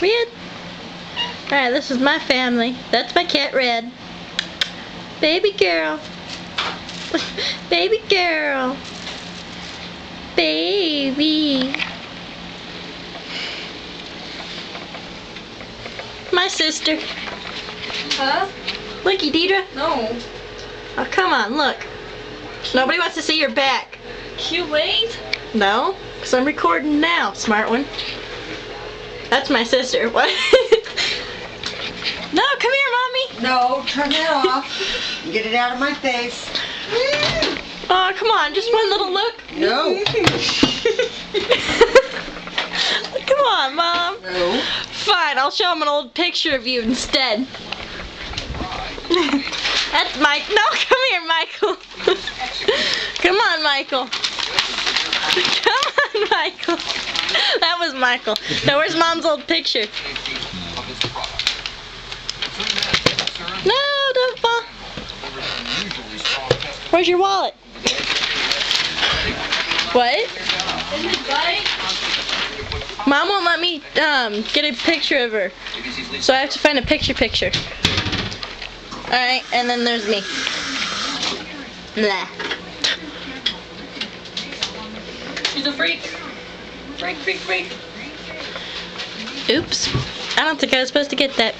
Red. Alright, this is my family. That's my cat, Red. Baby girl. Baby girl. Baby. My sister. Huh? Looky, Deidre. No. Oh, come on, look. Nobody wants to see your back. Cute late? No, because I'm recording now, smart one. That's my sister. What? No, come here, Mommy. No, turn it off. Get it out of my face. Oh, come on, just one little look. No. Come on, Mom. No. Fine, I'll show him an old picture of you instead. That's Mike. No, come here, Michael. Come on, Michael. Come on, Michael. That was Michael. Now, where's Mom's old picture? No, don't fall. Where's your wallet? What? Mom won't let me get a picture of her, so I have to find a picture. Alright, and then there's me. Nah. She's a freak. Freak. Oops. I don't think I was supposed to get that.